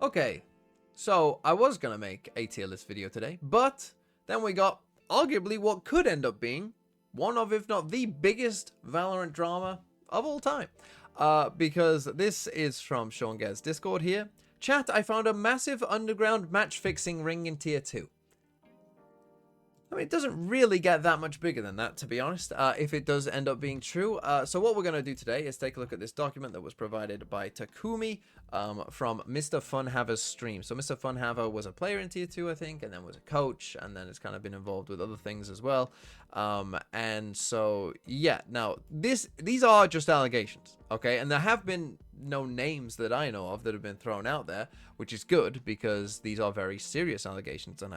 Okay, so I was gonna make a tier list video today, but then we got arguably what could end up being one of, if not the biggest Valorant drama of all time. Because this is from Sean Gare's Discord here. Chat, I found a massive underground match fixing ring in tier 2. I mean, it doesn't really get that much bigger than that, to be honest, if it does end up being true. So what we're going to do today is take a look at this document that was provided by Takumi from Mr. Funhaver's stream. So Mr. Funhaver was a player in Tier 2, I think, and then was a coach, and then has kind of been involved with other things as well. And so, yeah, now, these are just allegations, okay? And there have been no names that I know of that have been thrown out there, which is good because these are very serious allegations, and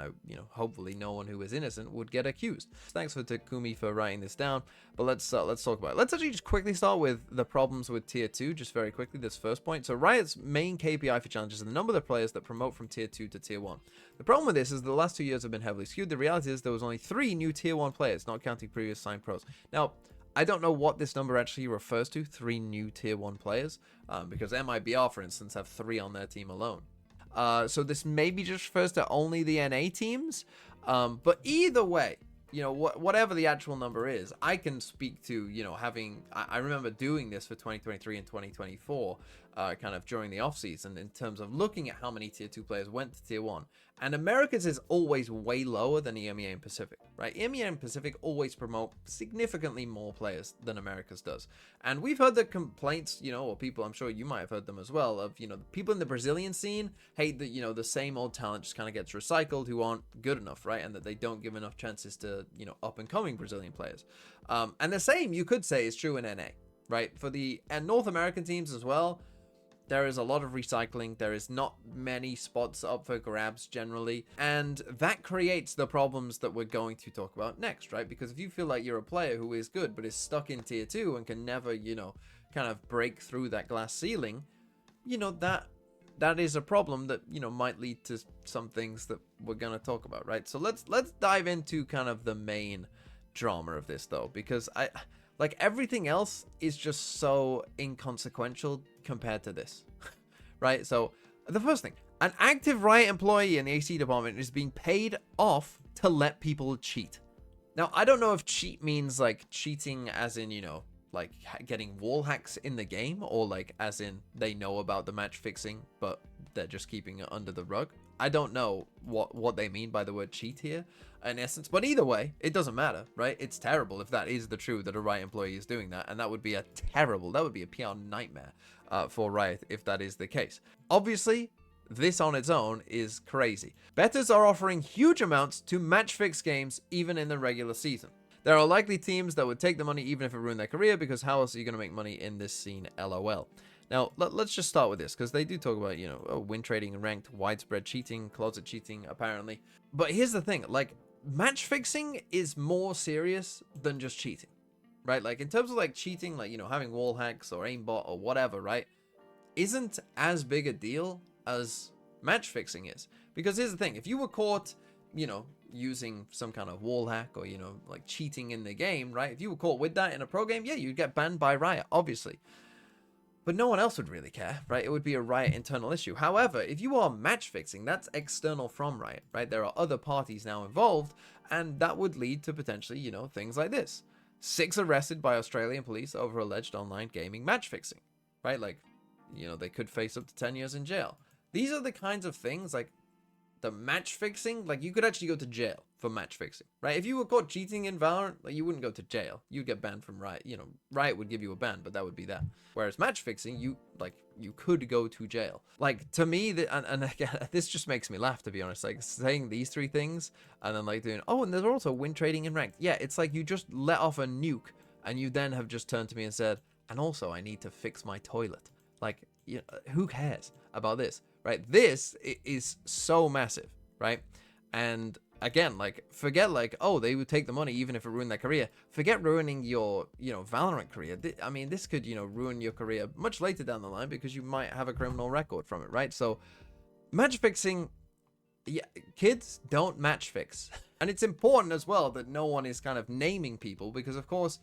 hopefully no one who is innocent would get accused. Thanks for Takumi for writing this down, but let's talk about it. Let's actually just quickly start with the problems with tier 2, just very quickly, this first point. So Riot's main KPI for challenges is the number of players that promote from tier 2 to tier 1. The problem with this is the last 2 years have been heavily skewed. The reality is there was only 3 new tier 1 players, not counting previous signed pros. Now, I don't know what this number actually refers to, 3 new tier 1 players, because MIBR, for instance, have 3 on their team alone. So this maybe just refers to only the NA teams, but either way, whatever the actual number is, I can speak to, I remember doing this for 2023 and 2024, kind of during the off season in terms of looking at how many tier 2 players went to tier 1. And Americas is always way lower than EMEA and Pacific, right? EMEA and Pacific always promote significantly more players than Americas does. And we've heard the complaints, or people, I'm sure you might have heard them as well, of, the people in the Brazilian scene hate that, the same old talent just kind of gets recycled who aren't good enough, right? And that they don't give enough chances to, up and coming Brazilian players. And the same, you could say, is true in NA, right? For the North American teams as well, there is a lot of recycling. There is not many spots up for grabs generally. And that creates the problems that we're going to talk about next, right? Because if you feel like you're a player who is good, but is stuck in tier 2 and can never, kind of break through that glass ceiling, that is a problem that, might lead to some things that we're going to talk about, right? So let's dive into kind of the main drama of this, though, because like everything else is just so inconsequential compared to this, right? So the first thing, an active Riot employee in the AC department is being paid off to let people cheat. Now, I don't know if cheat means like cheating as in, like getting wall hacks in the game, or like as in they know about the match fixing, but they're just keeping it under the rug. I don't know what they mean by the word cheat here in essence, but either way, it doesn't matter, right? It's terrible if that is the truth, that a Riot employee is doing that, and that would be a PR nightmare for Riot if that is the case. Obviously, this on its own is crazy. Bettors are offering huge amounts to match fix games even in the regular season. There are likely teams that would take the money even if it ruined their career, because how else are you going to make money in this scene, LOL. Now, let's just start with this, because they do talk about, win trading and ranked, widespread cheating, closet cheating, apparently. But here's the thing, like, match fixing is more serious than just cheating, right? Like, in terms of, like, cheating, like, having wall hacks or aimbot or whatever, right, isn't as big a deal as match fixing is. Because here's the thing, if you were caught, using some kind of wall hack or, like cheating in the game, right? If you were caught with that in a pro game, yeah, you'd get banned by Riot, obviously. But no one else would really care, right? It would be a Riot internal issue. However, if you are match fixing, that's external from Riot, right? There are other parties now involved, and that would lead to potentially, things like this. 6 arrested by Australian police over alleged online gaming match fixing, right? Like, they could face up to 10 years in jail. These are the kinds of things, like, the match fixing, like, you could actually go to jail for match fixing, right? If you were caught cheating in Valorant, like, you wouldn't go to jail. You'd get banned from Riot. Riot would give you a ban, but that would be that. Whereas match fixing, you could go to jail. Like, to me, and again, this just makes me laugh, to be honest. Like, saying these 3 things, and then, like, doing, oh, and there's also win trading and ranked. Yeah, it's like you just let off a nuke, and you then have just turned to me and said, and also, I need to fix my toilet. Like, who cares about this? Right, this is so massive, right? And again, like, forget like, oh, they would take the money even if it ruined their career. Forget ruining your, Valorant career. I mean, this could, ruin your career much later down the line because you might have a criminal record from it, right? So, match fixing, yeah, kids don't match fix. And it's important as well that no one is kind of naming people because, of course,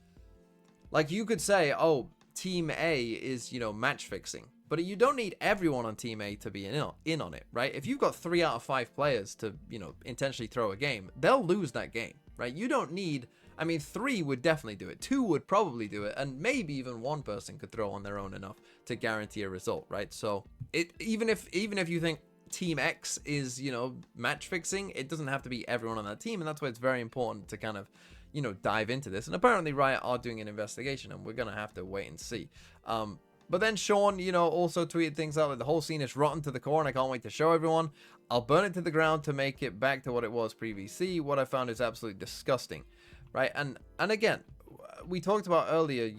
like, you could say, oh, Team A is, match fixing. But you don't need everyone on Team A to be in on it, right? If you've got 3 out of 5 players to, intentionally throw a game, they'll lose that game, right? You don't need, 3 would definitely do it. 2 would probably do it. And maybe even 1 person could throw on their own enough to guarantee a result, right? So even if you think Team X is, match fixing, it doesn't have to be everyone on that team. And that's why it's very important to kind of, dive into this. And apparently Riot are doing an investigation, and we're going to have to wait and see. But then Sean, also tweeted things out like the whole scene is rotten to the core and I can't wait to show everyone. I'll burn it to the ground to make it back to what it was pre-VC. What I found is absolutely disgusting, right? And again, we talked about earlier,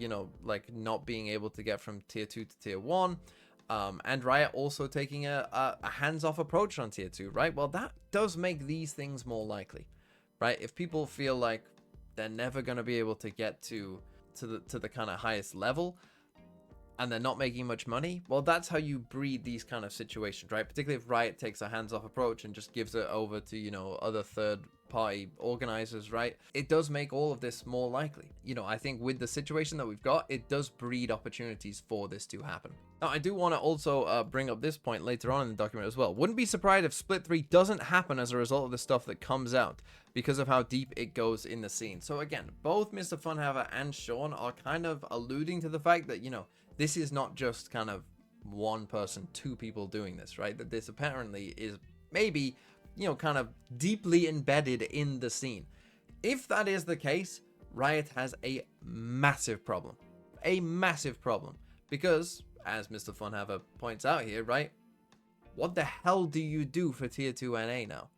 like not being able to get from tier 2 to tier 1. And Riot also taking a hands-off approach on tier 2, right? Well, that does make these things more likely, right? If people feel like they're never going to be able to get to the kind of highest level, and they're not making much money, well, that's how you breed these kind of situations, right? Particularly if Riot takes a hands-off approach and just gives it over to, other third-party organizers, right? It does make all of this more likely. I think with the situation that we've got, it does breed opportunities for this to happen. Now, I do want to also bring up this point later on in the document as well. Wouldn't be surprised if Split 3 doesn't happen as a result of the stuff that comes out because of how deep it goes in the scene. So again, both Mr. Funhaver and Sean are kind of alluding to the fact that, this is not just kind of 1 person, 2 people doing this, right? That this apparently is maybe, kind of deeply embedded in the scene. If that is the case, Riot has a massive problem. A massive problem. Because, as Mr. Funhaver points out here, right? What the hell do you do for tier 2 NA now?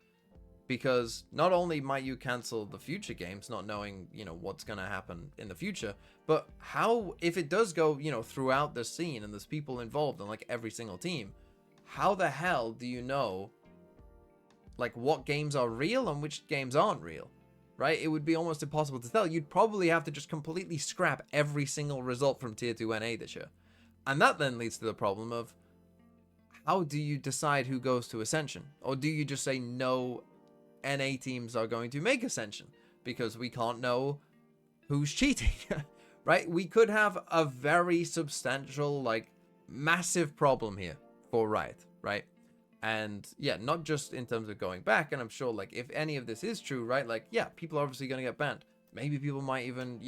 Because not only might you cancel the future games, not knowing, what's going to happen in the future, but how, if it does go, throughout the scene and there's people involved in like every single team, how the hell do you know, like, what games are real and which games aren't real, right? It would be almost impossible to tell. You'd probably have to just completely scrap every single result from tier 2 NA this year. And that then leads to the problem of, how do you decide who goes to Ascension? Or do you just say no, NA teams are going to make Ascension because we can't know who's cheating, right? We could have a very substantial, like, massive problem here for Riot, right? And yeah, not just in terms of going back, and I'm sure, like, if any of this is true, right, like, yeah, people are obviously going to get banned. Maybe people might even,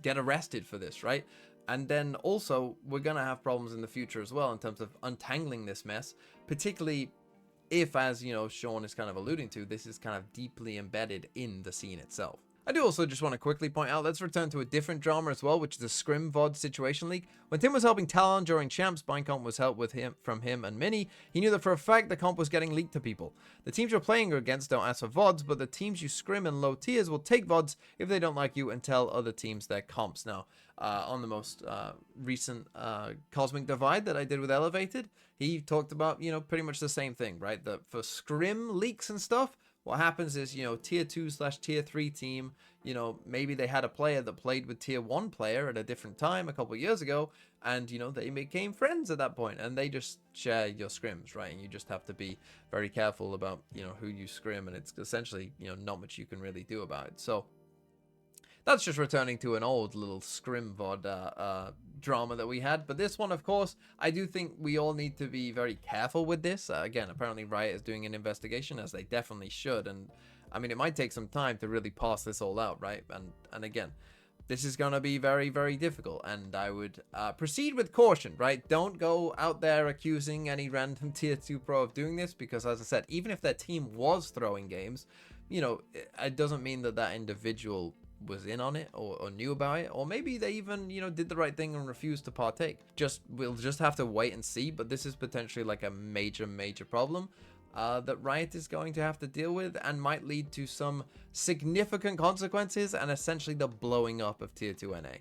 get arrested for this, right? And then also, we're going to have problems in the future as well in terms of untangling this mess, particularly if, as Sean is kind of alluding to, this is kind of deeply embedded in the scene itself. I do also just want to quickly point out, let's return to a different drama as well, which is the Scrim VODs situation leak. When Tim was helping Talon during Champs, Binecomp was helped with from him and Mini. He knew that for a fact the comp was getting leaked to people. The teams you're playing against don't ask for VODs, but the teams you scrim in low tiers will take VODs if they don't like you and tell other teams their comps. Now, on the most recent Cosmic Divide that I did with Elevated, he talked about, pretty much the same thing, right? That for Scrim leaks and stuff, what happens is, tier 2/tier 3 team, maybe they had a player that played with tier 1 player at a different time a couple of years ago, and, they became friends at that point, and they just share your scrims, right? And you just have to be very careful about, who you scrim, and it's essentially, not much you can really do about it. So that's just returning to an old little Scrim VOD drama that we had. But this one, of course, I do think we all need to be very careful with this. Again, apparently Riot is doing an investigation, as they definitely should. And, it might take some time to really pass this all out, right? And again, this is going to be very, very difficult. And I would proceed with caution, right? Don't go out there accusing any random tier 2 pro of doing this. Because, as I said, even if their team was throwing games, it doesn't mean that that individual was in on it or knew about it, or maybe they even did the right thing and refused to partake. We'll just have to wait and see. But this is potentially like a major problem that Riot is going to have to deal with, and might lead to some significant consequences and essentially the blowing up of tier 2 NA.